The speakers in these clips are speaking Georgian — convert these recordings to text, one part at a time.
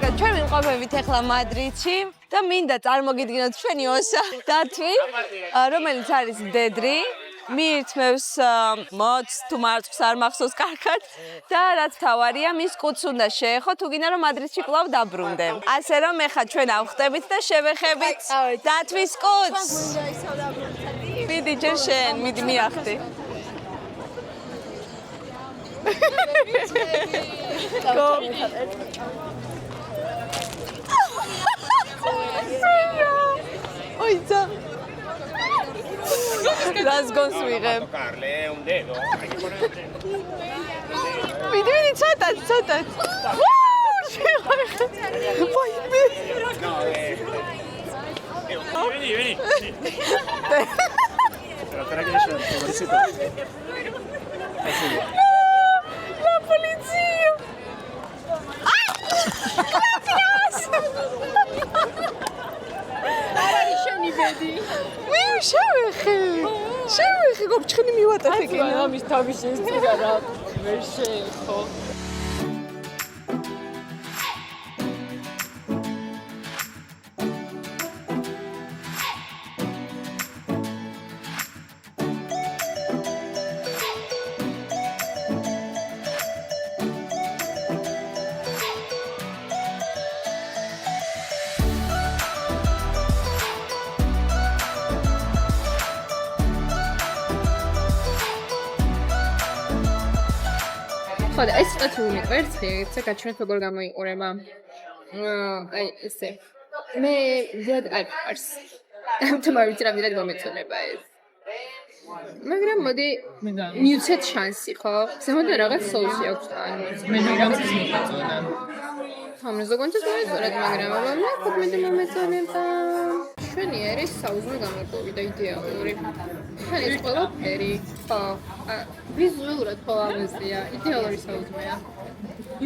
ჩვენ ვიმყოფებით ახლა მადრიდში და მინდა წარმოგიდგინოთ ჩვენი ოსა დათვი, რომელიც არის მდედრი. მიირთმევს მოც თუ მარწყს არ მახსოვს კარგად და რაც თავარია მის კუც უნდა შეეხო თუ გინდა რომ მადრიდში კვლავ დაბრუნდე. ასე რომ ეხა ჩვენ ავხტებით და შევეხებით დათვის კუც. მიდი ჯერ შენ, მიდი მიახტი. Oi, già. Las consuigem. Vedi, ciatat. Poi Vieni. La polizia. Gracias. შევეხე გობჩხენი მივატეხე კიდე ამის თავის შესწირა რა ვერ შეეხო ხოდა ეს სტატიული კვერცხი, ცა გაჩვენეთ როგორ გამოიყურება. აი ესე. მე ზედ არ ვყარს. თუმცა ვიცი რამდენად მომეწონება ეს. მაგრამ მოდი მივცეთ შანსი, ხო? ზემოთ რაღაც соуსი აქვს თან. მე რაღაც მიწონა. ამ ზოგონჩას მოეწონათ, მაგრამ მე კოპმენტი მომეწონება. ჩვენი არის საუზმე გამარჯვება იდეალური. თან ეს ყველაფერი, ხო. ვიზუალურად ხო ამაზია, იდეალური საუზმეა.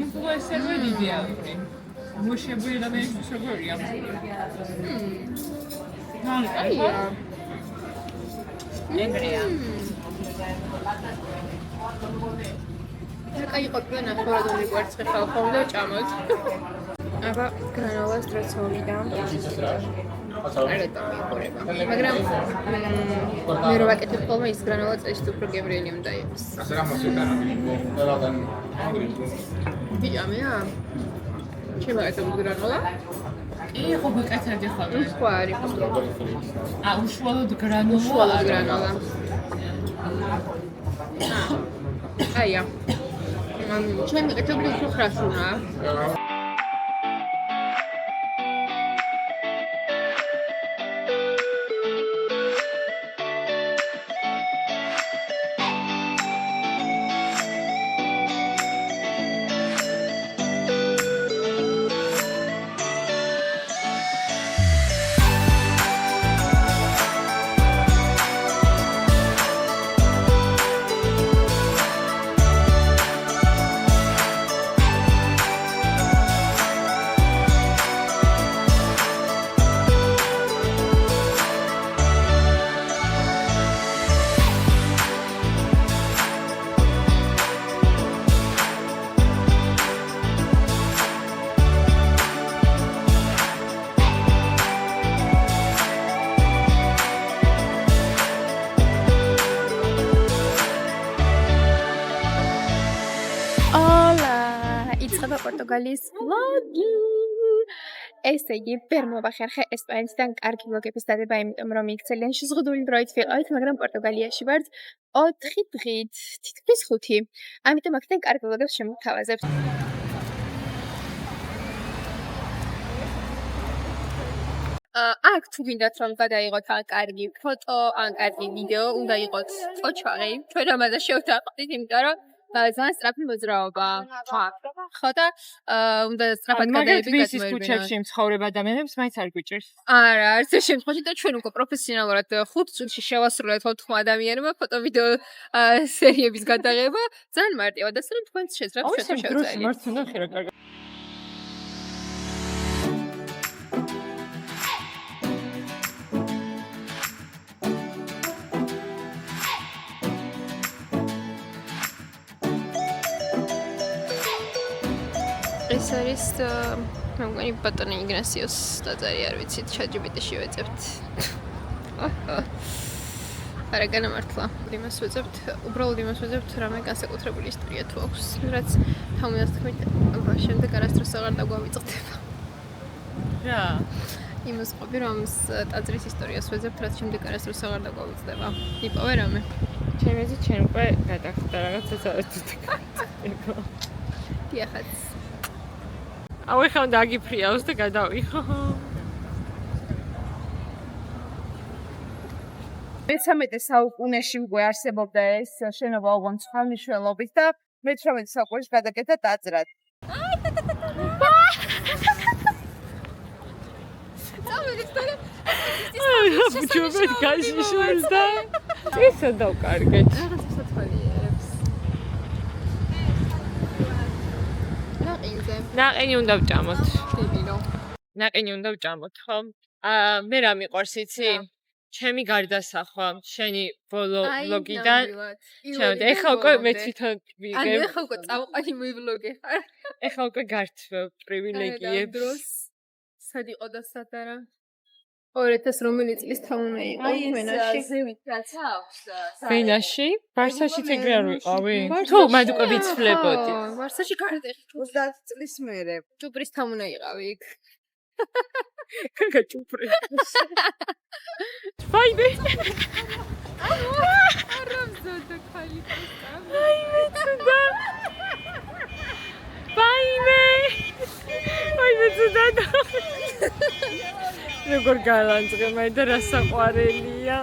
ინფლუენსერი იდეალური. მოშებული და მე შეგორია. აია. ნებრია. აი ყოფილა ნახევარდონი კვერცხი ხალხო უნდა ჭამოთ. აბა გრანოლას დროც მოვიდა. მაგრამ მე რო ვაკეთებ ხოლმე ის გრანოლა წეში უფრო გემრიელი უნდა იყოს. ბიჭამეა? შემოვაკეთებ გრანოლა? კი, ხო გაკეთებდი ხოლმე. სხვა არის. უშუალოდ გრანოლა. აია. ჩვენ მიყეთებდი უფრო ხრასუნა. პორტუგალიის ვლოგი. ესე იგი, ვერ მოვახერხე ესპანეთიდან კარგი ვლოგების დადება, იმიტომ რომ იქ ძალიან შეზღუდული დროით ვიყავით, მაგრამ პორტუგალიაში ვართ 4 დღით, თითქმის 5. ამიტომ აქედან კარგი ვლოგებს შემოვთავაზებთ. აქ თუ გინდათ რომ გადაიღოთ ან კარგი ფოტო, ან კარგი ვიდეო, უნდა იყოთ ოჩაღი. ჩვენ ამაზე შევთანხმდით, იმიტომ რომ ძალიან სწრაფი მოძრაობა. ხო და უნდა სწრაფად გადაიბი მაგალითად მის ქუჩებში მცხოვრებ ადამიანებს მაინც არ გვიჭირს. არა, არც ეს შემთხვევაში და ჩვენ უკვე პროფესიონალურად 5 წუთში შევასრულეთ 4 ადამიანმა ფოტო-ვიდეო სერიების გადაღება. ძალიან მარტივად, ასე რომ თქვენც შეძლებთ შევწელით. მარც უნდა ხერა კარგი. ეს არის მე მგონი ბატონი იგნასიოს დაძარი არ ვიცით, ChatGPT-ში ვეძებთ. არა განამართლა. იმას ვეძებთ, უბრალოდ იმას ვეძებთ, რამე განსაკუთრებული ისტორია თუ აქვს, რაც თავმოდის თქმით, შემდეგ არასდროს აღარ დაგვავიწყდება. რა? იმას ყოფი რომ ტაძრის ისტორიას ვეძებთ, რაც შემდეგ არასდროს აღარ დაგვავიწყდება. იპოვე რამე. ჩემი აზრით ჩვენ უკვე გადახდა რაღაცა საერთოდ. დიახაც. აუ ეხლა უნდა აგიფრიავს და გადავიხო. მე-13 საუკუნეში უკვე არსებობდა ეს შენობა ოღონდ სხვა მნიშვნელობით და მე-18 საუკუნეში გადაკეთდა ტაძრად. ბუჩობეთ გაშიშულს და ისა დავკარგეთ. რაღაც სათვალიერებს. ნაყინი უნდა ვჭამოთ. დებილო. ნაყინი უნდა ვჭამოთ, ხო? მე რა მიყვარს იცი? ჩემი გარდასახვა, შენი ბოლო ვლოგიდან. ჩემ ეხლა უკვე მე თვითონ ვიღებ. ანუ ეხლა უკვე წავყვანი მივლოგე ხარ. ეხლა უკვე გართვევ პრივილეგიებს. დროს სად იყო და სად არა? 2000 რომელი წლის თამუნა იყო ვენაში? ვენაში? ბარსაშიც ეგრე არ ვიყავი? თუ მად უკვე ვიცვლებოდი. ბარსაში გარდა 30 წლის მერე. ჭუპრის თამუნა იყავი იქ. კაკა ჭუპრი. ვაიმე. არამზოდა ხალი პოსტა. ვაიმე ცუდა. ვაიმე. ვაიმე ცუდა. როგორ გალანძღე მე და რა საყვარელია.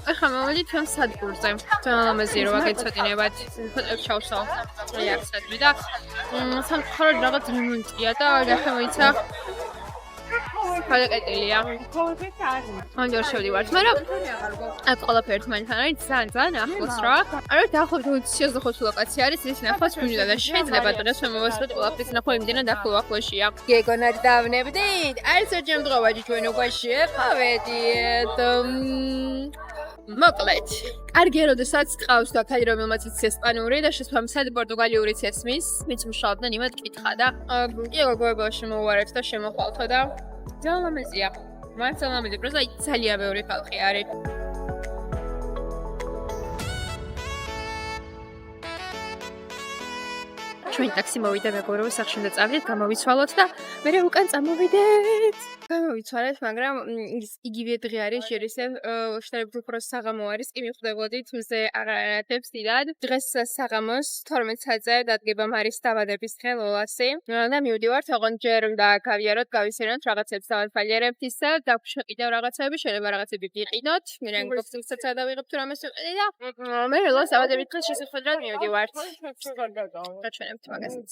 ახლა მოვიდით ჩვენ სადგურზე. ძალიან რომ აგეცოდინებათ. ფოტოებს ჩავსვავ. აი აქ სადგური და სამწუხაროდ რაღაც რემონტია და ახლა მოიცა. ხალეკეტილია. ან ჯერ შევდივართ, მაგრამ აქ ყველაფერი მანთან არის ძალიან ახლოს რა. არა დაახლოებით 25 ლოკაცია არის, ის ნახვაც მინდა და შეიძლება დღეს მომასწროთ ყველაფრის ნახვა იმდენად ახლოშია. გეგონად დავნებდით. არც ერთ შემთხვევაში ჩვენ უკვე შევყავედით. მოკლედ, კარგია, როდესაც ყავს და ქალი რომელმაც იცის ესპანური და შესაბამისად პორტუგალიურიც ესმის, მეც მუშაობდნენ იმათ კითხა და კი გოგოებაში მოვარეთ და შემოხვალთო და ძალიან ამაზია. მან ძალიან ამაზია, პროსტა ძალიან ბევრი ხალხი არის. ჩვენ ტაქსი მოვიდა მეგობრებო სახში უნდა წავიდეთ, გამოვიცვალოთ და მერე უკან წამოვიდეთ. გამოვიცვალეთ, მაგრამ იგივე დღე არის, შეიძლება შედარებით უფრო საღამო არის, კი მივხვდებოდით, მზე აღარ არათებს დიდად. დღეს საღამოს 12 საათზე დადგება მარის დაბადების დღე ლოლასი. და მივდივართ, ოღონდ ჯერ უნდა გავიაროთ, გავისერნოთ რაღაცებს დავათვალიერებთ ისა, დაგვშვა კიდევ რაღაცები, შეიძლება რაღაცები ვიყინოთ. მე რანგ ბოქსებსაც დავიღებ თუ რამეს ვიყიდე და მე ლოლას დაბადების დღეს შესაძლებლად მივდივართ. გაჩვენებთ მაგასაც.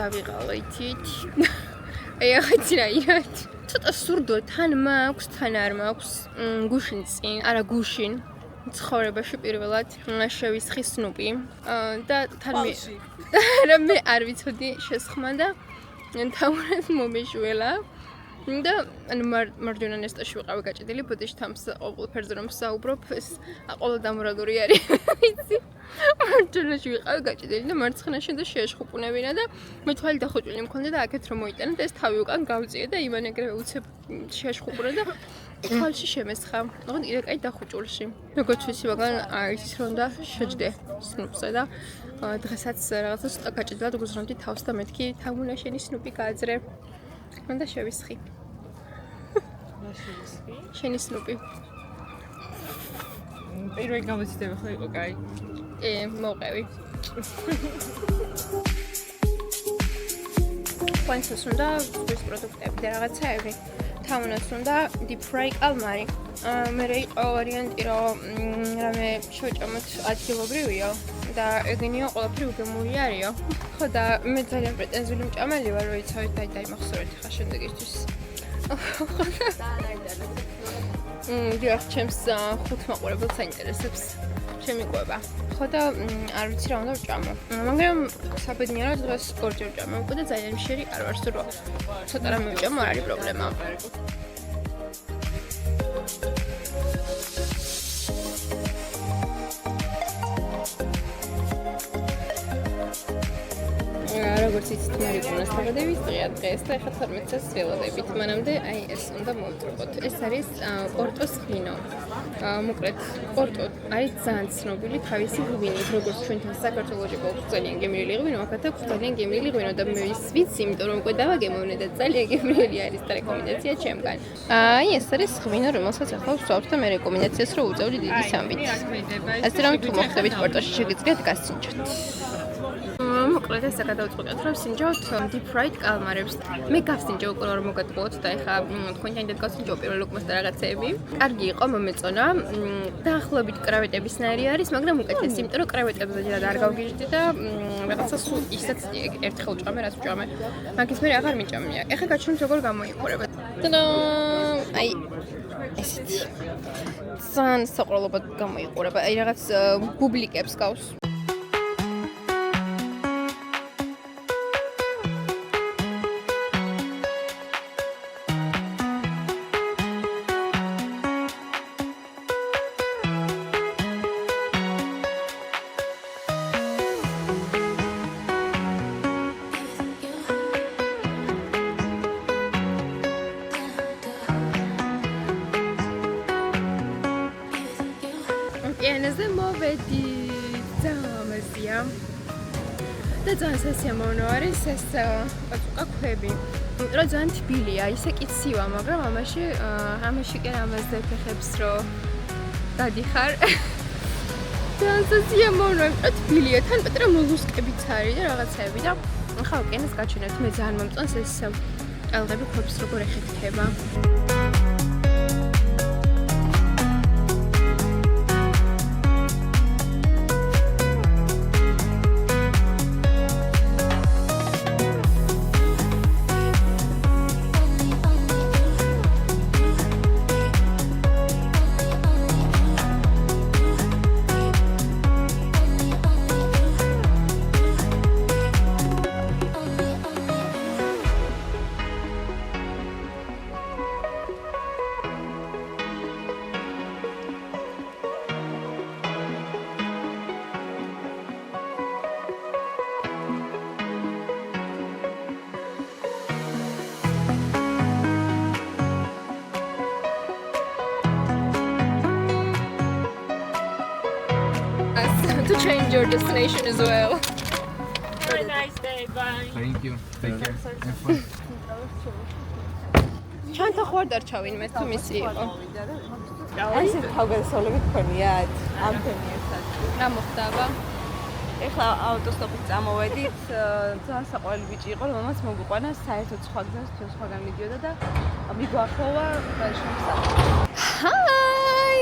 დავიღალეთ. აი ახაც რაიოთ. ცოტა სურდო თან მაქვს, თან არ მაქვს. გუშინ წინ, არა გუშინ. ცხოვრებაში პირველად შევისხი სნუპი. და თან მე არ ვიცოდი შესხმა და თავურად მომეშველა. და ანუ მარჯვენა ნესტაში ვიყავი გაჭედილი ბუდეში თამს ყოველ ფერზე რომ საუბრობ ეს ყველა დამორალური არის ვიცი მარჯვენაში ვიყავი გაჭედილი და მარცხნაში და შეაშხუპუნებინა და მე თვალი დახოჭული მქონდა და აქეთ რომ მოიტანა და ეს თავი უკან გავწიე და იმან ეგრევე უცებ შეაშხუპუნა და თვალში შემესხა ოღონდ კიდე კაი დახუჭულში როგორც ვიცი მაგან არის რომ და შეჯდე სნუპზე და დღესაც რაღაცა ცოტა გაჭედდა გუზრამდი თავს და მეთქი თამუნა შენი სნუპი გააძრე მანდა შევისხი შენი სნუპი პირველი გამოცდილება ხო იყო კაი მოყევი ყვანცოს უნდა ზღვის პროდუქტები და რაღაცაები თამუნას უნდა deep fry კალმარი მე იყო ვარიანტი რომ რამე შევჭამოთ ადგილობრივიო და ეგენიო ყველაფერი უგემური არისო ხო და მე ძალიან პრეტენზიული მჭამელი ვარ რომ იცავით დაიმახსოვრეთ ხა შემდეგისთვის დიახ ჩემს ხუთ მაყურებელს აინტერესებს ჩემი კვება ხო და არ ვიცი რა უნდა ვჭამო მაგრამ საბედნიეროდ დღეს ორჯერ ვჭამე უკვე და ძალიან მშერი არ ვარ სულ ცოტა რამე ვჭამო არ არის პრობლემა როგორც იცით მე რიგონას დაგადების დღეს და ახლა 12 წელს ველოდებით მანამდე აი ეს უნდა მოვტრობოთ ეს არის პორტოს ღვინო მოკლედ პორტო არის ძალიან ცნობილი თავისი ღვინით როგორც ჩვენთან საქართველოში გვაქვს ძალიან გემრიელი ღვინო აქაც აქვს ძალიან გემრიელი ღვინო და მე ვიცი იმიტომ რომ უკვე დავაგემოვნე და ძალიან გემრიელი არის და რეკომენდაცია ჩემგან აი ეს არის ღვინო რომელსაც ახლა ვსვავთ და მე რეკომენდაციას რომ უწევდი დიდი სამით ასე რომ თუ მოხდებით პორტოში შეგიძლიათ გასინჯოთ მოკლედ ესე გადავწყვეტეთ რომ სინჯავთ deep fried კალმარებს. მე გავსინჯო უკვე რომ მოგატყუოთ და ეხა თქვენთან ერთად გავსინჯო პირველ უკმას და რაღაცეები. კარგი იყო მომეწონა. დაახლოებით კრევეტებისნაირი არის, მაგრამ უკეთესი, იმიტომ რომ კრევეტებზე ჯერ არ გავგიჟდი და რაღაცა სულ ისეც ერთხელ ვჭამე, რაც ვჭამე. მაგის მე აღარ მიჭამია. ეხა გაჩვენთ როგორ გამოიყურება. და აი ესეთი. ძალიან საყრელობად გამოიყურება. აი რაღაც ბუბლიკებს გავს. Pieneze mowedi zamazia. და ძალიან სასიამოვნო არის ეს პაწუკა ქვები. რომ ძალიან თბილია, ისე კი ცივა, მაგრამ ამაში კი ამაზე ფეხებს რომ დადიხარ. ძალიან სასიამოვნო, რომ თბილია, თან პეტრა მოლუსკებიც არის და რაღაცები და ახლა უკენეს გაჩვენებთ, მე ძალიან მომწონს ეს ალღები ქვებს როგორ ეხეთქება. To change your destination as well. Have a nice day, bye. Thank you. Take care. Have fun. ჩანთა ხوار დარჩავინ მე თუ მისი იყო. ეს თავგადასავლებით ქონიათ ამდენი ერთად. რა მოხდა? ეხლა ავტოსტოპით წამოვედით, ძალიან საყვარელი ბიჭი იყო, რომელმაც მოგვიყვანა საერთოდ სხვა გზას, ჩვენ სხვაგან მიდიოდა და მიგვახლოვა შემსახველი. ჰაი!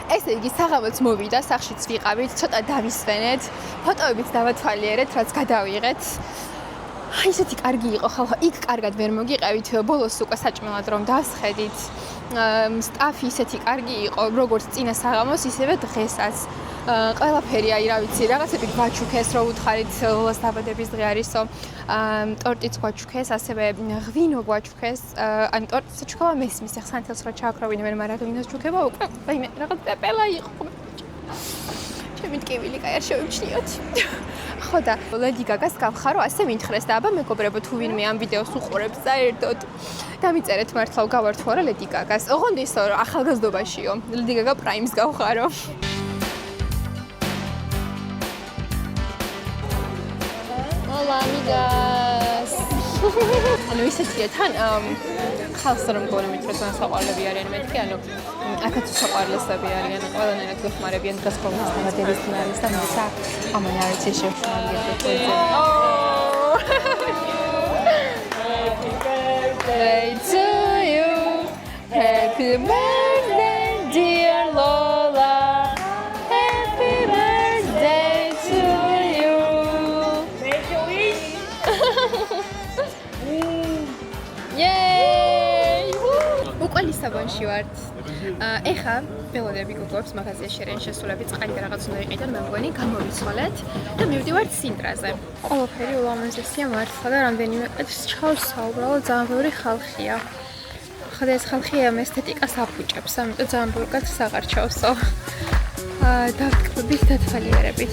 ესე იგი საღამოც მოვიდა, სახშიც ვიყავით, ცოტა დავისვენეთ, ფოტოებიც დავათვალიერეთ, რაც გადავიღეთ. აი ესეთი კარგი იყო, ხალხო, იქ კარგად ვერ მოგიყევით, ბოლოს უკვე საჭმელად რომ დავსხედით. სტაფი ისეთი კარგი იყო, როგორც წინა საღამოს, ისევე დღესაც. ყველაფერი აი რა ვიცი, რაღაცები გვაჩუქეს, რო უთხარით ლოლას დაბადების დღე არისო. ტორტიც გვაჩუქეს, ასევე ღვინო გვაჩუქეს. ან ტორტის ჩუქება მესმის, ახლა სანთელს რა ჩააქროვინებენ, მაგრამ ღვინოს ჩუქება უკვე აი მე რაღაც პეპელა იყო. ჩემი ტკივილი კაი არ შევიმჩნიოთ. ხო და ლედი გაგას გავხარო ასე მინთხრეს და აბა მეგობრებო თუ ვინმე ამ ვიდეოს უყურებს საერთოდ დამიწერეთ მართლა გავარ თუ არა ლედი გაგას. ოღონდ ისო ახალგაზრდობაშიო. ლედი გაგა პრაიმს გავხარო. Hola amigas. ანუ ისეთია თან ხალხს რომ გონე მეტყვი საყვარლები არიან მეთქი, ანუ აქაც საყვარლესები არიან, ყველანაირად გეხმარებიან გასკოვნის დაბადების დღეების და მეცა ამან არის ეს შეფრენია პროცესი. Happy birthday to you. Happy birthday dear Lola. Happy birthday to you. Make a wish. Yay! უკვე ლისაბონში ვართ. ეხა ველოდები გოგოებს მაღაზიაში შერენ შესულები წყალი და რაღაც უნდა იყიდონ, მე მგონი გამოვიცვალეთ და მივდივართ სინტრაზე. ყველაფერი ულამაზესია მართლა და რამდენიმე ყეთს ჩავსა, უბრალოდ ძალიან ბევრი ხალხია. ხოდა ეს ხალხი ამ ესთეტიკას აფუჭებს, ამიტომ ძალიან ბევრი კაცს აღარ ჩავსო. დავტკბებით და თვალიერებით.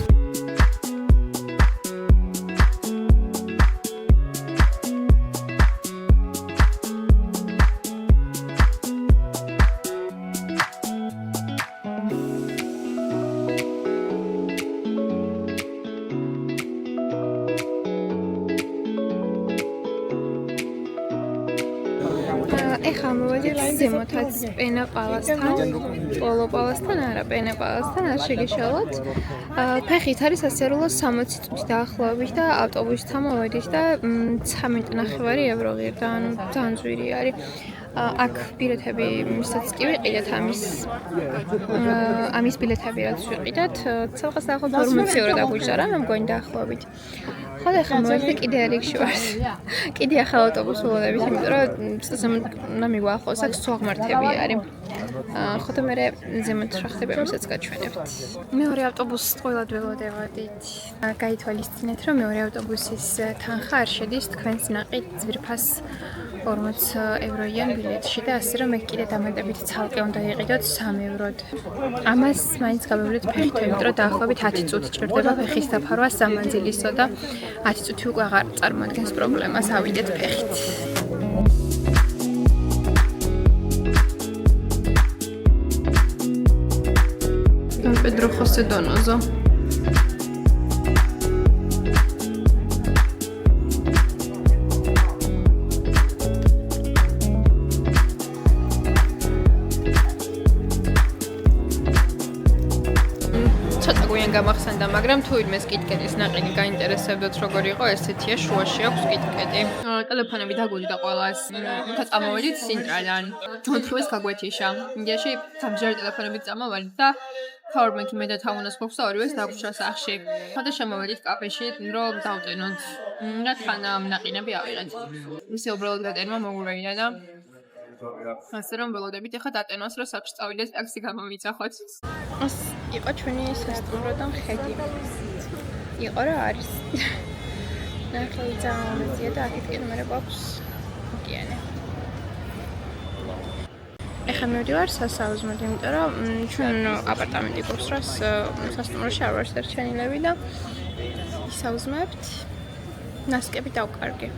ეხა მოვედით ზემოთაც პენაპალასთან, პოლოპალასთან, არა პენაპალასთან, არ შეგეშალოთ. ფეხით არის ასერულო 60 წუთი დაახლოებით და ავტობუსით მოვედით და 13.5 ევრო ღირდა, ანუ ძალიან ძვირი არის. აქ ბილეთები მისაც კი ვიყიდეთ ამის ბილეთები რაც ვიყიდეთ, ცალკას დაახლოებით 40 ევრო დაგვიჭდა რა, მე მგონი დაახლოებით. ხოდა ახლა მოვედი კიდე რიგში ვარ. კიდე ახლა ავტობუსს ველოდებით, იმიტომ რომ ცოტა მივაახლოს, აქ სუაღმართები არის. ხოდა მე ზემოთ შახტებებისაც გაჩვენებთ. მეორე ავტობუსს ყველად ველოდებით. გაითვალისწინეთ, რომ მეორე ავტობუსის თანხა არ შედის თქვენს ნაყიდ ძვირფას 40 ევროიან ბილეთში და ასე რომ მე კიდე დამატებით ცალკე უნდა იყიდოთ 3 ევროდ. ამას მაინც გავევლით ფეხით, იმიტომ რომ დაახლოებით 10 წუთი ჭირდება ფეხის დაფარვა სამანძილისო და 10 წუთი უკვე აღარ წარმოადგენს პრობლემას, ავიდეთ ფეხით. Don Pedro José Donoso. გამახსენდა, მაგრამ თუ ვინმეს კიტკეტის ნაყინი გაინტერესებდათ როგორ იყო, ესეთია შუაში აქვს კიტკეტი. ტელეფონები დაგვიჭდა ყველას. თუმცა წამოვედით სინტრიდან. ოთხივეს გაგვეთიშა. ინდიაში სამჯერ ტელეფონებით წამოვედით და powerbank-ი მე და თამუნას გვაქვს და ორივეს დაგვჭრა სახში. ხოდა შემოვედით კაფეში, რომ დავტენოთ. და თან ნაყინები ავიღეთ. ისე უბრალოდ გატენმა მოურვეინა და ასე რომ ველოდებით ახლა დატენოს, რომ სახში წავიდეთ, ტაქსი გამომიცახოთ. ეს იყო ჩვენი სასტუმრო და მხედი. იყო რა არის. ნახე ძალიან მეზია და აქეთკენ მე გვაქვს ოკეანე. ეხლა მივდივარ სასაუზმოდ, იმიტომ რომ ჩვენ აპარტამენტი გვაქვს რა სასტუმროში არ ვარ შერჩენილები და ისაუზმებთ. ნასკები დავკარგე.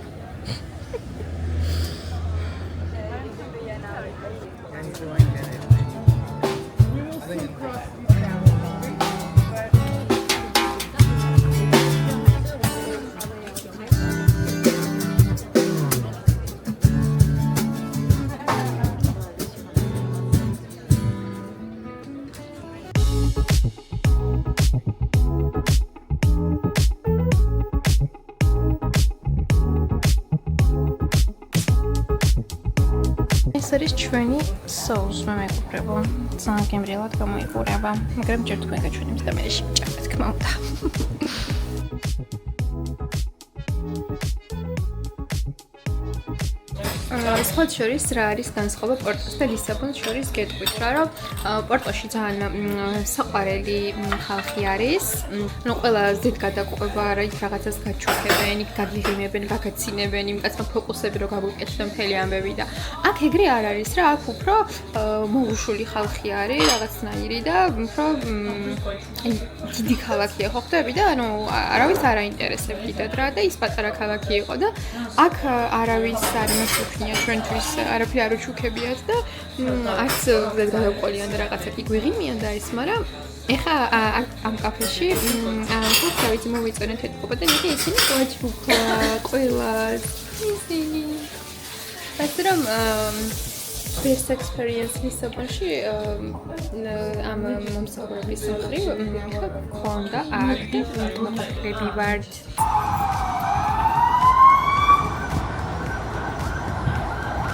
ეს არის ჩვენი соуზმე მეგობრებო. ძალიან გემრიელად გამოიყურება, მაგრამ ჯერ თქვენ გაჩვენებთ და მე შეჭამეთ, თქმა უნდა. სხვა შორის რა არის განსხვავება პორტოს და ლისაბონს შორის გეტყვით რა რომ პორტოში ძალიან საყვარელი ხალხი არის. ნუ ყველა ზედ გადაყვება რა იქ რაღაცას გაჩუქებენ, იქ გაგიღიმებენ, გაგაცინებენ, იმ კაცმა ფოკუსები რომ გაგვიკეთდა მთელი ამბები და აქ ეგრე არ არის რა, აქ უფრო მოუშველი ხალხი არის რაღაცნაირი და უფრო დიდი ქალაქია ხო ხდები და ანუ არავის არ აინტერესებდათ რა და ის პატარა ქალაქი იყო და აქ არავის არ მოსუქნია ჩვენთვის არაფერი არ უჩუქებიათ და არც გადაყოლიან და რაღაცა კი გვიღიმიან და ის მაგრამ ეხა ამ კაფეში ხო ვიცი მოვიწონეთ ეთყობა და ნახე ისინი ყველა ისინი ასე რომ best experience ლისაბონში ამ მომსახურების მხრივ ხონდა აქტივები ვართ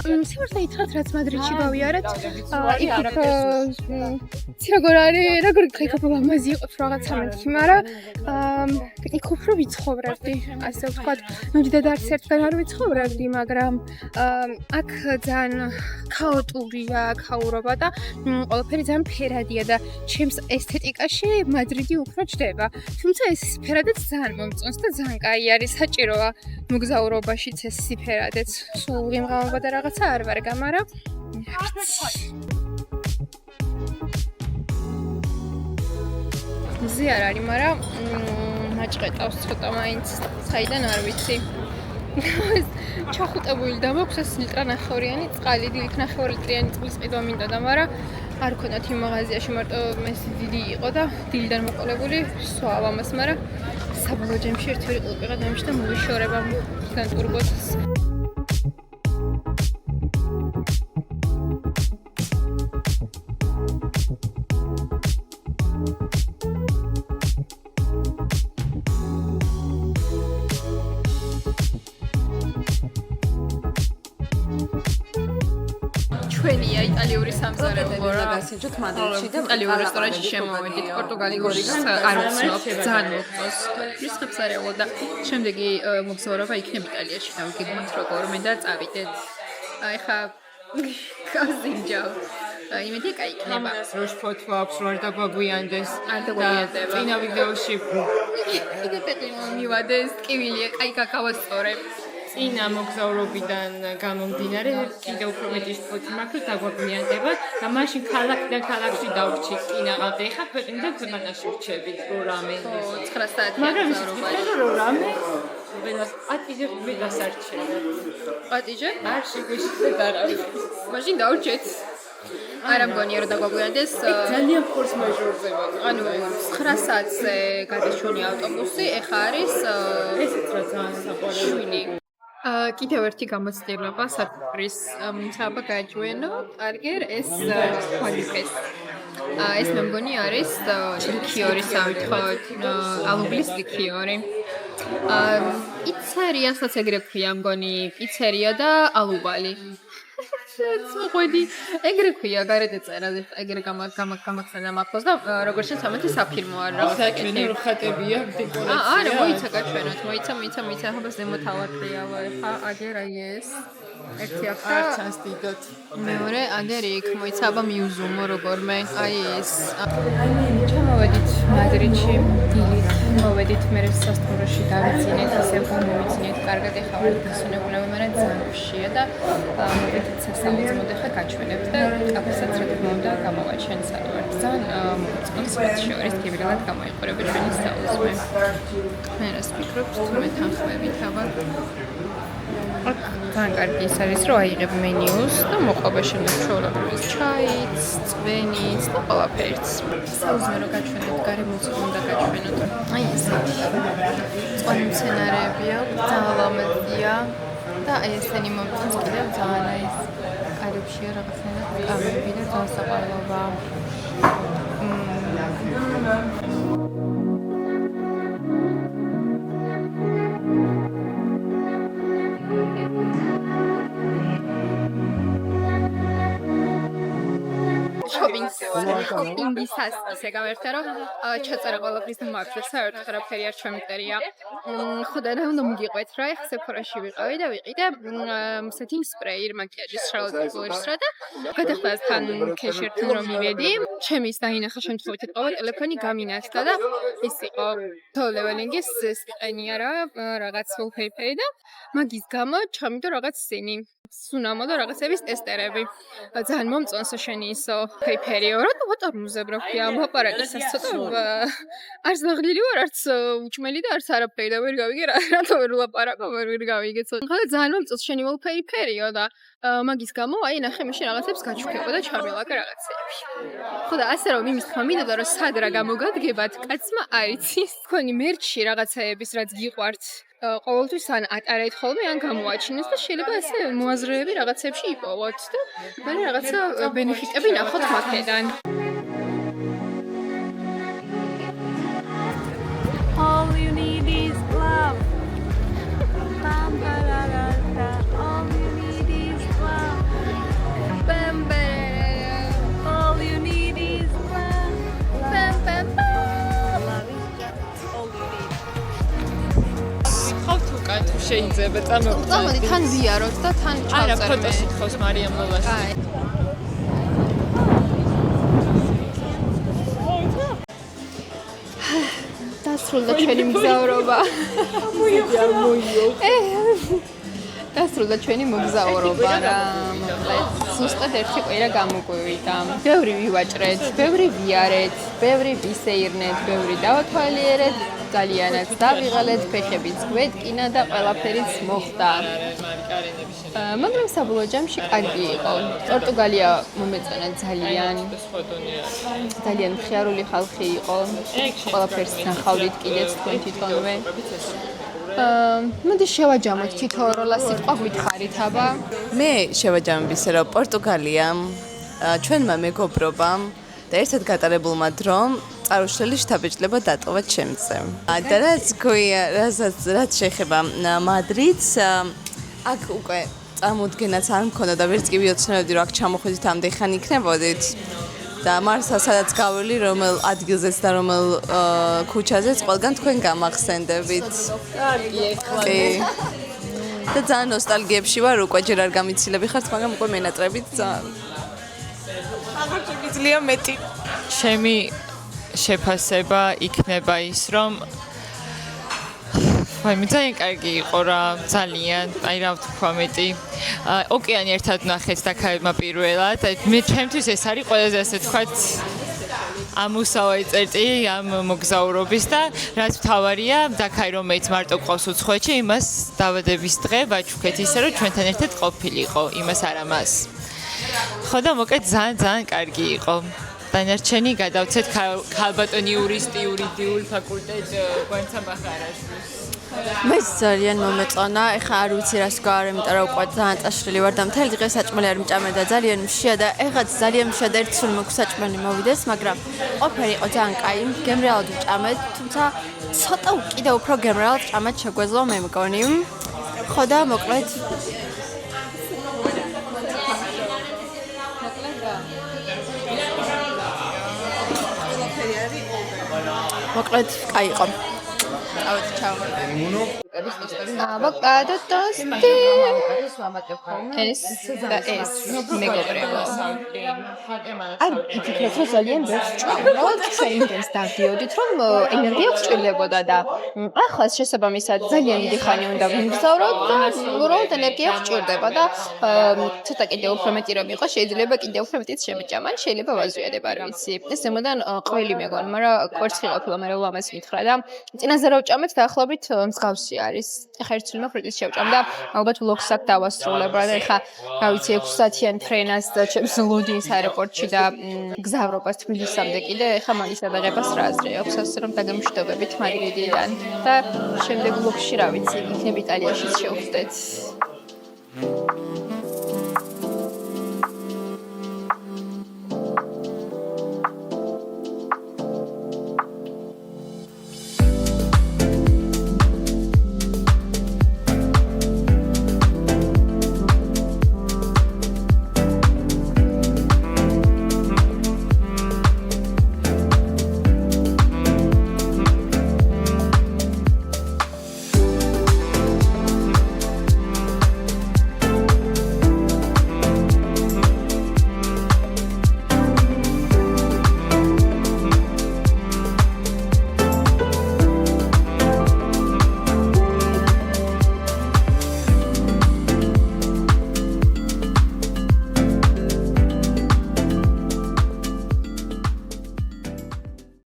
სიმართლე ითხრათ რაც მადრიდში გავიარეთ იქ როგორ არის როგორ ხაიქობა ლამაზი იყო რაღაცა მეთქი მაგრამ იქ უფრო ვიცხოვრებდი ასე ვთქვათ ნუდიდად არც ერთგან არ ვიცხოვრებდი მაგრამ აქ ძალიან ქაოტურია ქაურობა და ყველაფერი ძალიან ფერადია და ჩემს ესთეტიკაში მადრიდი უფრო ჯდება თუმცა ეს ფერადაც ძალიან მომწონს და ძალიან კაი არის საჭიროა მოგზაურობაშიც ეს სიფერადეც სულ ღიმღაობა და რაღაც არ ვარ გამარა ზე არ არის მაგრამ მაჭყეტავს ცოტა მაინც საიდან არ ვიცი ჩახუტებული და მოქვს ეს ლიტრანახევრიანი წყალი ლიტრანახევრი ლიტრიანი წყლის ყიდვა მინდოდა მაგრამ არ ქონდათ იმ მაღაზიაში მარტო ეს დიდი იყო და დილიდან მოყოლებული სვავ ამას მაგრამ საბოლოო ჯამში ერთი ყლუპი გადამიშ და მოვიშორება თან ტურბოს ჩვენია იტალიური სამზარეულო რა გასინჯოთ მადრიდში და იტალიური რესტორანში შემოვედით პორტუგალიური არ ვცნობ ძალიან მოხდოს ის სამზარეულო და შემდეგი მოგზაურობა იქნება იტალიაში და ვიგებთ როგორმე და წავიდეთ ეხა გასინჯავ იმედი კაი იქნება როშფოთვა აქვს რომ არ დაგვაგვიანდეს არ დაგვიანდება წინა ვიდეოში მივადეს ტკივილია კაი გაკავასწორებ წინა მოგზაურობიდან გამომდინარე კიდევ უფრო მეტი შფოთი მაქვს რომ დაგვაგვიანდება და მაშინ ქალაქიდან ქალაქში დავრჩით წინაღად ეხა ქვეყნიდან ქვეყანაში ვრჩებით რო რამე 9 საათი მოგზაურობა რო რამე ვენას პატიჟე ვიდასარჩენ პატიჟე არ შეგვიშლეთ არავის მაშინ დავრჩეთ არა მგონია რომ დაგვაგვიანდეს ძალიან ფორს მაჟორზე ვარ ანუ 9 საათზე გადის ჩვენი ავტობუსი ეხა არის ესეც რა ძალიან საყვარელი კიდევ ერთი გამოცდილება საფრის მიცაბა გაჯვენო ტარგერ ეს ხვალიფეს ეს მე მგონი არის ლიქიორი სამთხოვთ ალუბლის ლიქიორი პიცერიასაც ეგრე ქვია მგონი პიცერია და ალუბალი მოყვედი ეგრე ქვია გარეთ ეწერა ეგრე გამახსენდა მაქოს და როგორც შემთხვევით საფირმო არ რაღაცა საჭმელი რო ხატებია დეკორაცია არა მოიცა გაჩვენოთ მოიცა ახლა ზემოთავარია ხა აგერ აი ეს ერთი ახლა ჩანს დიდად მეორე აგერ იქ მოიცა აბა მიუზუმო როგორმე აი ეს ჩამოვედით მადრიდში დილით მოვედით მე სასტუმროში გავიცინეთ ისე გამოვიცინეთ კარგად ეხლა ვარ გასუნებულები მაგრამ ძალიან ხშია და მოვედით სასამართლოდ ხა გაჩვენებთ და კაფესაც რა თქმა უნდა გამოვაჩენ სადوار ძალიან მოწონს რაც შორის კიბერალად გამოიყურება ჩვენი საუზმე მე რას ვფიქრობ თუმე თანხმებით აბა ძალიან კარგი ის არის რომ აიღებ მენიუს და მოყვება შემდეგ ჩვეულებრივ ჩაიც, წვენიც და ყველაფერს. საუზმე რომ გაჩვენოთ, გარემოც უნდა გაჩვენოთ. აი ეს. წყალი მცენარეებია, ძალიან ლამაზია და აი ესენი მომწონს კიდევ ძალიან აი ეს კარებშია რაღაცნაირად კამები და ძალიან საყვარელობაა. Shopping. ჰოპინგისას ისე გავერთე რომ ჩაწერა ყველაფრის და მაქვს და საერთოდ არაფერი არ ჩამიწერია. ხო და რა უნდა მოგიყვეთ რა ეხა სეფორაში ვიყავი და ვიყიდე setting spray მაკიაჟის შალოტის რა და გადახდასთან ქეში ერთად რომ მივედი ჩემი ის დაინახა შემთხვევით ეთყობა ტელეფონი გამინაცდა და ის იყო თოლეველინგის სკენია რა რაღაც wallpaper და მაგის გამო ჩამიდო რაღაც სცენი სუნამო და რაღაცების ტესტერები. ძალიან მომწონსო შენი ისო ფეიფერიო, რატო ვატარმუზებ რა ქვია, ამ აპარატისას ცოტა არც ნაღლილი ვარ, არც უჩმელი და არც არაფერი და ვერ გავიგე რატო ვერ ვლაპარაკო, ვერ გავიგე ცოტა. ხოდა ძალიან მომწონს შენი wallpaper-იო და მაგის გამო აი ნახე მაშინ რაღაცებს გაჩვქებო და ჩამელაკე რაღაცეები. ხოდა ასე რომ იმის თქმა მინდოდა რომ სად რა გამოგადგებათ, კაცმა არიცის. თქვენი მერჩი რაღაცეების რაც გიყვართ ყოველთვის ან ატარეთ ხოლმე ან გამოაჩინეს და შეიძლება ასე მოაზრეები რაღაცებში იპოვოთ და მე რაღაცა ბენეფიტები ნახოთ მაქედან. All you need is love. Bam barara. All you need is love. Bam barara. All you need is love. Bam bam bam. Love is just all you need. ხავ თუ კაცო შეიძლება წამოვიდეთ. წამოდი თან ვიაროთ და თან ჩავწერე. არა ფოტოს ითხოვს მარიამ ლოლაში. აი. დასრულდა ჩვენი მგზავრობა. დასრულდა ჩვენი მოგზაურობა რა. ზუსტად ერთი კვირა გამოგვივიდა. ბევრი ვივაჭრეთ, ბევრი ვიარეთ, ბევრი ვისეირნეთ, ბევრი დავათვალიერეთ, ძალიანაც დავიღალეთ, ფეხებიც გვეთკინა და ყველაფერიც მოხდა. მაგრამ საბოლოო ჯამში კარგი იყო. პორტუგალია მომეწონა ძალიან. ძალიან მხიარული ხალხი იყო. ყველაფერს ნახავდით კიდეც თქვენ თვითონვე. მოდი შევაჯამოთ თითო როლა სიტყვა გითხარით აბა. მე შევაჯამებ ისე რომ პორტუგალია ჩვენმა მეგობრობამ და ერთად გატარებულმა დრომ წარუშლელი შთაბეჭდილება დატოვა ჩემზე. და რაც შეეხება მადრიდს აქ უკვე წარმოდგენაც არ მქონდა და ვერც კი ვიოცნებდი რომ აქ ჩამოხვიდით ამდენ ხანი იქნებოდით. და მარსა სადაც გაველი რომელ ადგილზეც და რომელ ქუჩაზეც ყველგან თქვენ გამახსენდებით. კარგი ეხლა. და ძალიან ნოსტალგიებში ვარ უკვე ჯერ არ გამიცილები ხართ მაგრამ უკვე მენატრებით ძალიან. აღარ შეგიძლია მეტი. ჩემი შეფასება იქნება ის რომ მე ძალიან კარგი იყო რა ძალიან აი რა ვთქვა მეტი ოკეანი ერთად ნახეთ და ქაებმა პირველად მე ჩემთვის ეს არის ყველაზე ასე ვთქვათ ამუსავი წერტი ამ მოგზაურობის და რაც მთავარია დაქაი რომ მეც მარტო ყავს უცხოეთში იმას დავადების დღე ვაჩუქეთ ისე რომ ჩვენთან ერთად ყოფილიყო იმას არა მას ხო და მოკეთ ძალიან კარგი იყო დანარჩენი გადავცეთ ქალბატონი იურისტი იურიდიულ ფაკულტეტ გვანცამახარაშვილს მე ძალიან მომეწონა, ეხა არ ვიცი რას გავარ, იმიტომ რომ უკვე ძალიან წაშლილი ვარ და მთელი დღე საჭმელი არ მჭამე და ძალიან მშია და ეხაც ძალიან მშია და ერთი სულ მოგსაჭმელი მოვიდეს, მაგრამ ყოფილი იყო ძალიან კაი, გემრიალად ვჭამეთ, თუმცა ცოტა კიდევ უფრო გემრიალად ჭამეთ შეგვეძლო მე მგონი. ხო და მოკლედ მოკლედ კაი იყო. Out, ciao. Avocado tosti. Es მეგობრებო. ან იფიქრეთ რომ ძალიან ბევრს ჭამრავთ, ჩვენ იმდენს დავდიოდით რომ ენერგია გვჭირდებოდა და ახლა შესაბამისად ძალიან დიდი ხანი უნდა ვიმგზავროთ და უბრალოდ ენერგია გვჭირდება და ცოტა კიდევ უფრო მეტი რომ იყო შეიძლება კიდევ უფრო მეტიც შემეჭამან, შეიძლება ვაზვიადებ არ ვიცი. ეს ზემოდან ყველი მეგონა, მაგრამ კვერცხი ყოფილა მე ლამაზ მითხრა და წინაზე რა ვჭამეთ დაახლოებით მსგავსი არის. ეხა ერთ სულმა ფრიტის შევჭამ და ალბათ vlogs აქ დავასრულებ რა და ეხა რა ვიცი 6 საათიან ფრენას და ჩემს ლოდინის აეროპორტში და გზავრობას თბილისამდე კიდე ეხა მაგის გადაღებას რა აზრი აქვს ასე რომ დაგემშვიდობებით მადრიდიდან და შემდეგ vlogში რა ვიცი იქნებ იტალიაშიც შევხვდეთ.